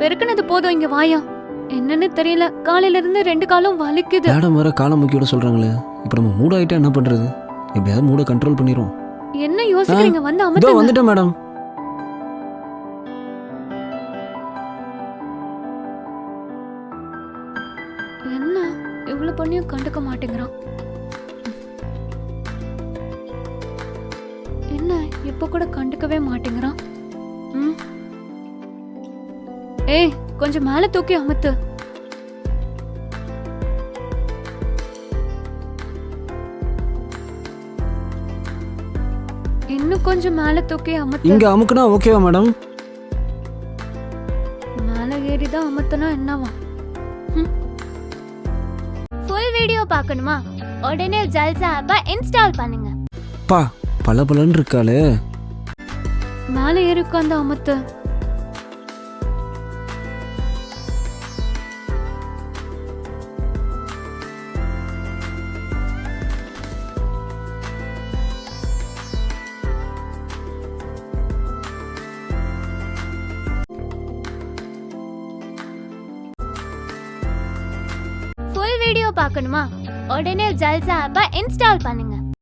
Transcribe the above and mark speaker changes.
Speaker 1: பெருக்குனது போதும், இங்க வாயா. என்னன்னு தெரியல, காலையில இருந்து 2 காலும் வலிக்குது.
Speaker 2: மேடம் வேற காலம் முக்கியோட சொல்றாங்களே. இப்போ நம்ம மூட் ஆயிட்டா என்ன பண்றது? எப்படியாவது மூட கண்ட்ரோல் பண்ணிரும்.
Speaker 1: என்ன யோசிக்கிறீங்க? வந்து
Speaker 2: இதோ
Speaker 1: அமர்த்துங்க.
Speaker 2: வந்துட்டேன் மேடம்.
Speaker 1: என்ன இவ்வளவு பண்ணியும் கண்டுக்க மாட்டேங்கிறான்? என்ன இப்ப கூட கண்டுக்கவே மாட்டேங்கிறான்? ம்? ஏய், கொஞ்சம் மேல தூக்கி அமுத்து. இன்னும் கொஞ்சம் மேல தூக்கி அமுத்து.
Speaker 2: இங்க அமுக்குனா ஓகேவா மேடம்?
Speaker 1: மேல ஏறிதான் அமுத்துனா என்னவா? ஃபுல் வீடியோ பார்க்கணுமா? உடனே ஜல்சா ஆப்பை இன்ஸ்டால் பண்ணுங்க.
Speaker 2: பா பளபளன்னு இருக்காளே.
Speaker 1: மேல ஏறி உட்கார்ந்து அமுத்து. ஃபுல் வீடியோ பார்க்கணுமா? உடனே ஜல்சா ஆப்பை இன்ஸ்டால் பண்ணுங்க.